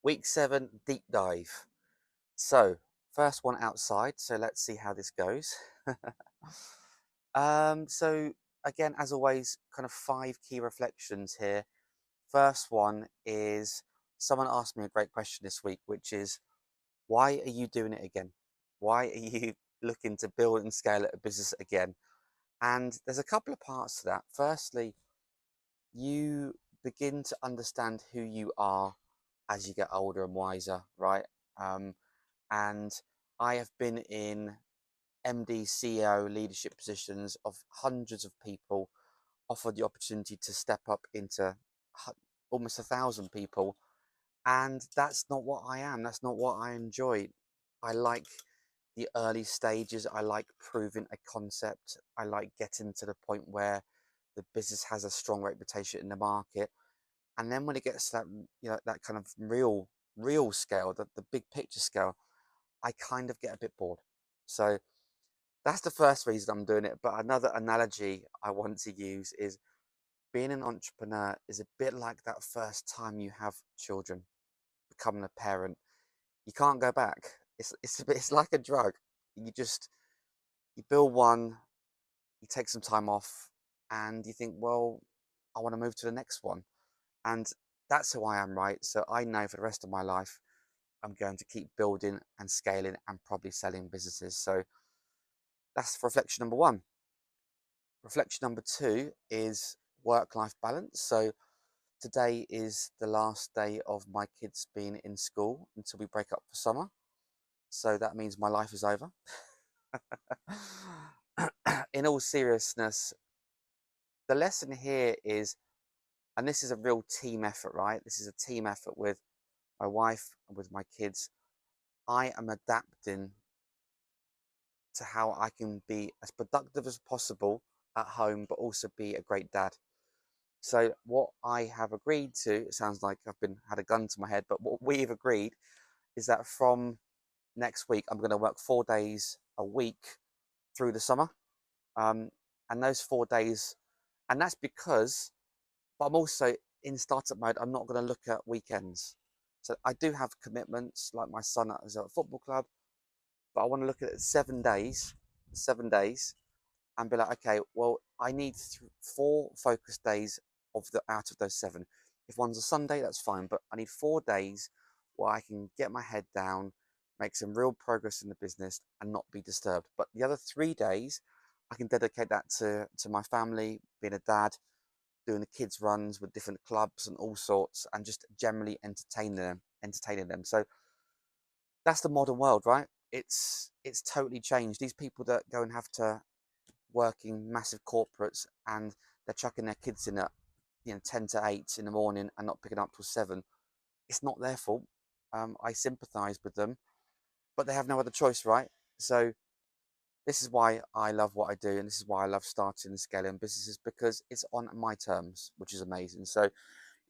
Week 7 deep dive. So, first one outside. So, let's see how this goes. so, again, as always, kind of 5 key reflections here. First one is someone asked me a great question this week, which is why are you doing it again? Why are you looking to build and scale a business again? And there's a couple of parts to that. Firstly, you begin to understand who you are as you get older and wiser, right? Um, and I have been in MD, CEO leadership positions of hundreds of people, offered the opportunity to step up into almost 1,000 people, and that's not what I am. That's not what I enjoy. I like the early stages. I like proving a concept. I like getting to the point where the business has a strong reputation in the market, and then when it gets to that, that kind of real scale, the big picture scale, I kind of get a bit bored. So that's the first reason I'm doing it. But another analogy I want to use is being an entrepreneur is a bit like that first time you have children, becoming a parent. You can't go back. It's like a drug. You just you build one, you take some time off, and you think, well, I want to move to the next one. And that's who I am, right? So I know for the rest of my life, I'm going to keep building and scaling and probably selling businesses. So that's reflection number one. Reflection number two is work-life balance. So today is the last day of my kids being in school until we break up for summer. So that means my life is over. In all seriousness, the lesson here is, and this is a real team effort, right? This is a team effort with my wife and with my kids. I am adapting to how I can be as productive as possible at home, but also be a great dad. So what I have agreed to, it sounds like I've been had a gun to my head, but what we've agreed is that from next week, I'm going to work 4 days a week through the summer. Um, and those 4 days, and that's because, but I'm also in startup mode. I'm not going to look at weekends. So I do have commitments, like my son is at a football club, but I want to look at it 7 days, and be like, okay, well, I need 4 focus days out of those 7. If one's a Sunday, that's fine, but I need 4 days where I can get my head down, make some real progress in the business, and not be disturbed. But the other 3 days, I can dedicate that to my family, being a dad, doing the kids' runs with different clubs and all sorts, and just generally entertaining them. So that's the modern world, right? It's totally changed. These people that go and have to working massive corporates and they're chucking their kids in at 10 to 8 in the morning and not picking up till 7, it's not their fault. I sympathize with them, but they have no other choice, right? So this is why I love what I do, and this is why I love starting and scaling businesses, because it's on my terms, which is amazing. So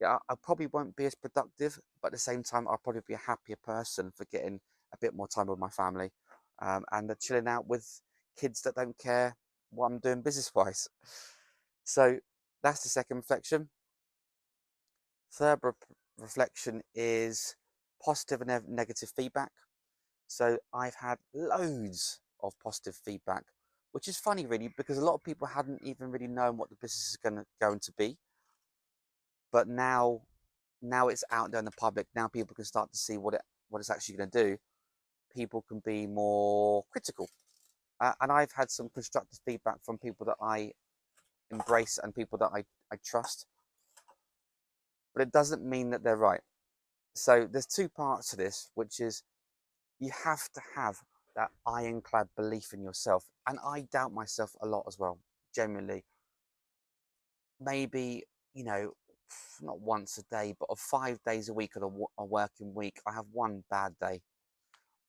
yeah, I probably won't be as productive, but at the same time I'll probably be a happier person for getting a bit more time with my family, and chilling out with kids that don't care what I'm doing business wise. So that's the second reflection. Third reflection is positive and negative feedback. So I've had loads of positive feedback, which is funny really, because a lot of people hadn't even really known what the business is going to be. But now it's out there in the public. Now people can start to see what it's actually going to do. People can be more critical, and I've had some constructive feedback from people that I embrace and people that I trust. But it doesn't mean that they're right. So there's two parts to this, which is you have to have that ironclad belief in yourself. And I doubt myself a lot as well, genuinely. Maybe, you know, not once a day, but of 5 days a week of a working week, I have one bad day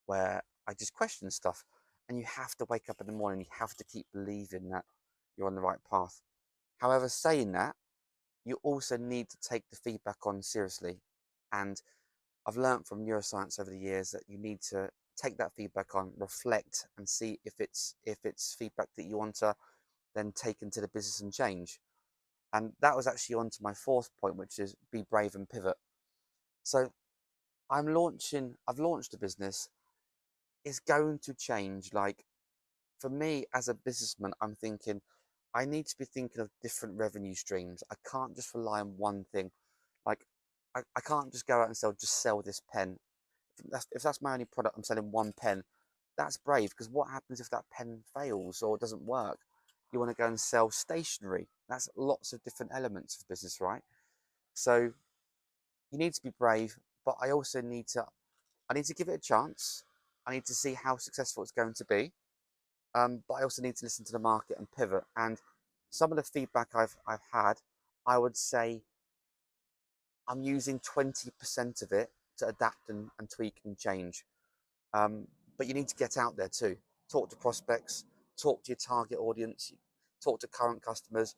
where I just question stuff. And you have to wake up in the morning, you have to keep believing that you're on the right path. However, saying that, you also need to take the feedback on seriously. And I've learned from neuroscience over the years that you need to take that feedback on, reflect, and see if it's feedback that you want to then take into the business and change. And that was actually on to my fourth point, which is be brave and pivot. So I've launched a business. It's going to change. Like for me as a businessman, I'm thinking I need to be thinking of different revenue streams. I can't just rely on one thing. Like I can't just go out and sell this pen. If that's my only product, I'm selling one pen. That's brave, because what happens if that pen fails or doesn't work? You want to go and sell stationery. That's lots of different elements of business, right? So you need to be brave, but I need to give it a chance. I need to see how successful it's going to be. But I also need to listen to the market and pivot. And some of the feedback I've had, I would say I'm using 20% of it to adapt and tweak and change. Um, but you need to get out there too. Talk to prospects, talk to your target audience, talk to current customers.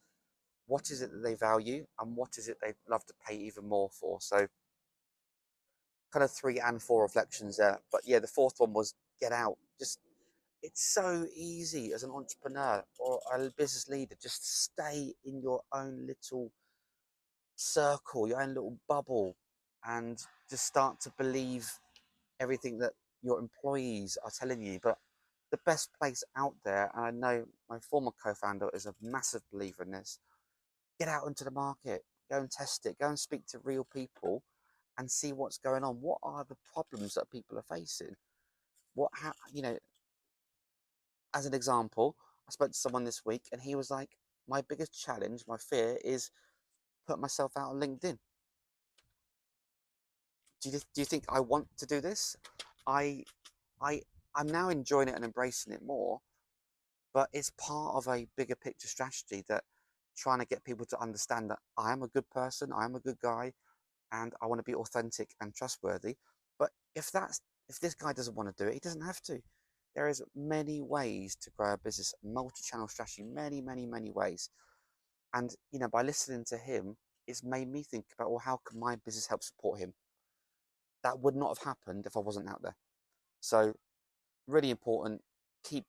What is it that they value, and what is it they'd love to pay even more for? So kind of 3 and 4 reflections there. But yeah, the fourth one was get out. Just it's so easy as an entrepreneur or a business leader just to stay in your own little circle, your own little bubble, and just start to believe everything that your employees are telling you. But the best place out there, and I know my former co-founder is a massive believer in this, get out into the market, go and test it, go and speak to real people and see what's going on. What are the problems that people are facing? As an example, I spoke to someone this week and he was like, my biggest challenge, my fear is put myself out on LinkedIn. Do you think I want to do this? I, I, I'm now enjoying it and embracing it more, but it's part of a bigger picture strategy that trying to get people to understand that I am a good person, I am a good guy, and I want to be authentic and trustworthy. But if this guy doesn't want to do it, he doesn't have to. There is many ways to grow a business, multi-channel strategy, many, many, many ways. And by listening to him, it's made me think about, well, how can my business help support him? That would not have happened if I wasn't out there. So really important. Keep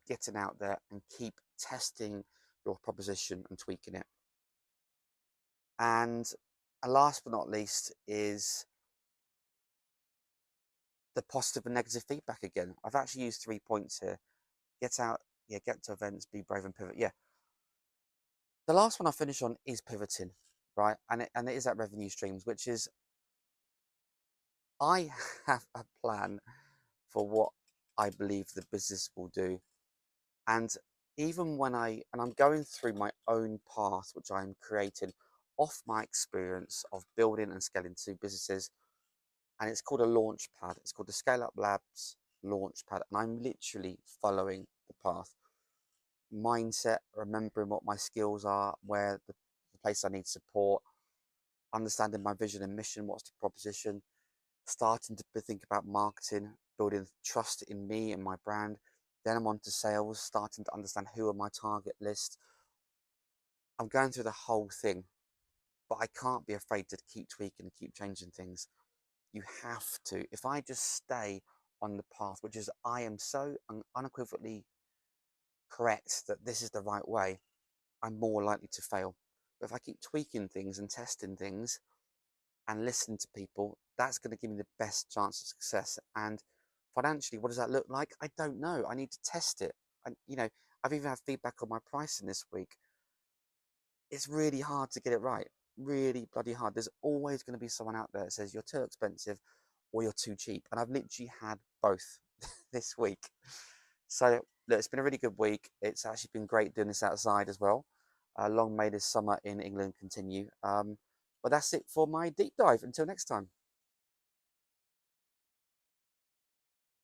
getting out there and keep testing your proposition and tweaking it. And last but not least is the positive and negative feedback again. I've actually used 3 points here. Get out, yeah, get to events, be brave and pivot. Yeah. The last one I finish on is pivoting, right? And it is that revenue streams, which is I have a plan for what I believe the business will do. And even when I'm going through my own path, which I'm creating off my experience of building and scaling 2 businesses, and it's called a launch pad. It's called the Scale Up Labs launch pad, and I'm literally following the path. Mindset, remembering what my skills are, where the place I need support, understanding my vision and mission, what's the proposition, starting to think about marketing, building trust in me and my brand. Then I'm on to sales, starting to understand who are my target list. I'm going through the whole thing, but I can't be afraid to keep tweaking and keep changing things. You have to. If I just stay on the path, which is I am so unequivocally correct that this is the right way, I'm more likely to fail. But if I keep tweaking things and testing things and listening to people, that's going to give me the best chance of success. And financially, what does that look like? I don't know. I need to test it. And I've even had feedback on my pricing this week. It's really hard to get it right. Really bloody hard. There's always going to be someone out there that says you're too expensive or you're too cheap. And I've literally had both this week. So look, it's been a really good week. It's actually been great doing this outside as well. Long may this summer in England continue. But that's it for my deep dive. Until next time.